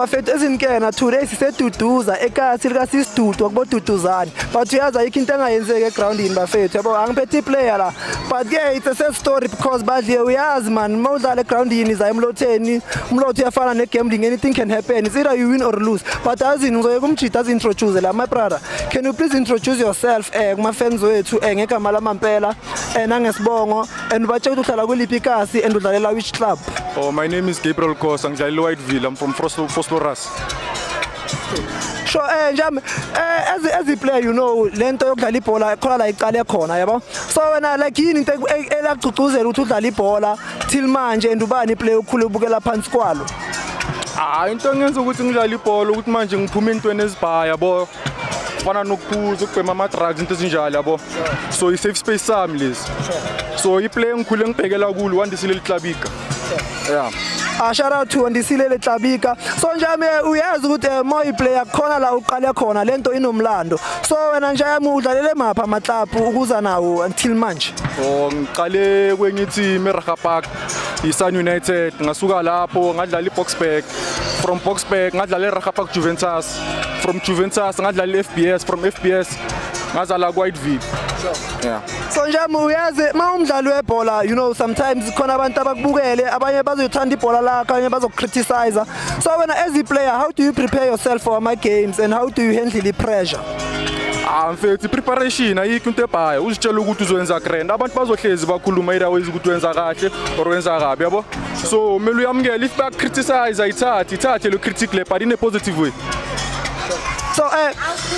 Bafethu ezinkena today siseduduza ekasi lika sisidudu akubo duduzani but uyaza ayikho into engayenzeki egroundini bafethu yabo angiphethe iplayer la but ke it's a sad story because badle uyazi man mawudlala egroundini za emlotheni umlotho uyafana negambling anything can happen it's either you win or lose but azini ngizoyeka umjida azintroduce la my brother can you please introduce yourself kuma fans wethu ngegama lamampela nangesibongo and batshela ukuthi uhlala kuliphi ikasi and udlalela which club? Oh, my name is Gabriel Kosa, ngidlalela Whiteville. I'm from Phosphorus. Sure, njami as a player you know lento yokudlala ibhola khona la iqale khona yabo so wena like yini into elagcugcuzela ukuthi udlala ibhola till manje and ubani iplayer okhulu ubukela phansi kwalo? Into engenza ukuthi ngidlala ibhola ukuthi manje ngiphuma entweni ezibhaya yabo fana nokuphuza ukubhema ama drugs into ezinjalo yabo so i safe space sami lezi so iplayer ngikhule ngibhekela kulo wandisile liklabika. Yeah. Shout out to Wandisile Tlabika. So njami uyazi ukuthi moyi player khona la uqale khona lento inomlando. So wena njami udlalele mapha amaklaphu ukuza nawo until manje? Oh ngiqale kwenye team eRaga Park iSun United ngasuka lapho ngadlala iBoksburg from Boksburg ngadlala eRaga Park Juventus from Juventus ngadlala iFBS from FBS ngazala kuWhiteville. Yeah. So njami uyazi mawumdlali webhola you know sometimes khona abantu abakubukele abanye bazothanda ibhola lakho abanye bazokriticize so wena as a player how do you prepare yourself for my games and how do you handle the pressure? Mfethu preparation ayikho into ebhaya uzitshela ukuthi uzoyenza grand abantu bazohlezi bakhuluma iraways ukuthi wenza kahle or wenza kabi yabo so kumele uyamukele if back criticize ithathe lo critic le but in a positive way. So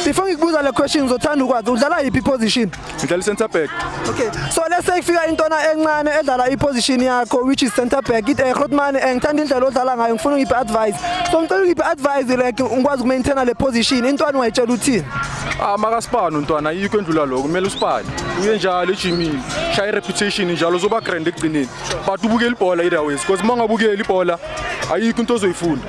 before ngikubuza le question ngizothanda ukwazi udlala yipi position? Ngidlala center back. Okay, so let's say ifika intona encane edlala iposition yakho which is center back it Grootman ngithanda indlela odlala ngayo ngifuna ungiphe advice so ngicela ungiphe advice like ungikwazi ukumaintain le position intwana ungayitshela uthini? Makasipana untwana ayikho endlula lokho kumele usipane uye njalo ejimini shaya reputation njalo uzoba grand ekugcineni but ubukela ibhola iraways because mangabukela ibhola ayikho into ozoyifunda.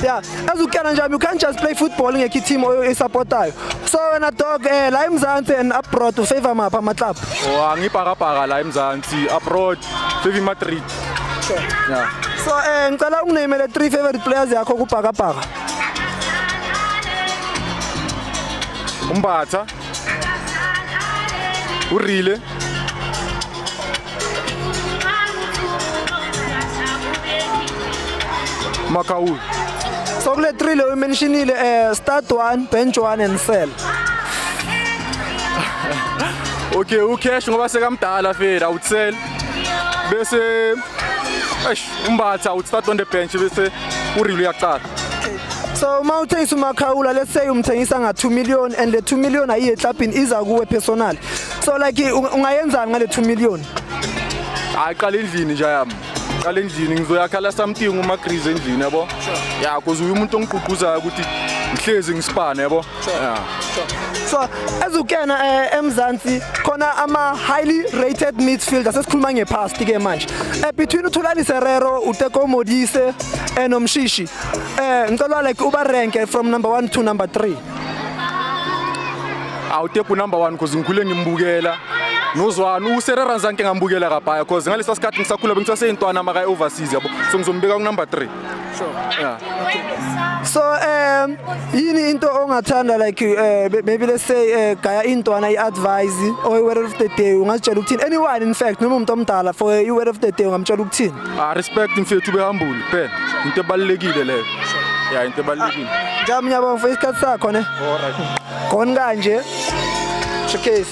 Yeah, as ukena njami you can't just play football ngekho team oyisupportayo so wena dog la eMzansi and abroad u favor mapha ama club? Ngibhakabhaka la eMzansi abroad favor Madrid. Sure. Yeah. So ngicela unginamele 3 favorite players yakho kubhakabhaka. Umbatha urile Makaul. So kule 3 le mentionile start 1 bench 1 and sell. Okay ucash ngoba sekamdala fela awutsell bese umbatha awut start on the bench bese urile uyaqala. So mawuthengisa uMakhawula let's say umthengisa nga 2 million and the 2 million ayiye clubini iza kuwe personal so like ungayenzani ngale 2 million? Qala endlini nje yami qala endlini ngizoyakhala something uma grease endlini yabo yeah because umuntu ongigqugquzayo ukuthi ngihlezi ngisipane yabo. Yeah. So as ukena eMzansi khona ama highly rated midfielders sesikhuluma ngepast ke manje between uThulani Serero uTeko Modise nomshishi ngicela like uba rank from number 1 to number 3. AwuTeko number 1 because ngikhule ngimbukela nozwana uSerera zanke ngambukela kabhaya because ngalesa sikhathi ngisakhula bengisaseyintwana maka overseas yabo so ngizombeka ku number 3. Sure. Yeah. So yini into ongathanda like maybe let's say gaya intwana iadvise or word of the day ungatshela ukuthini anyone in fact noma umuntu omdala for word of the day ungamtshela ukuthini? Respect mfethu ube humble phela into ebalekile leyo. Yeah into ebalekile. Njami nyabonga for isikhathi sakho ne. Alright. Khona kanje. Showcase.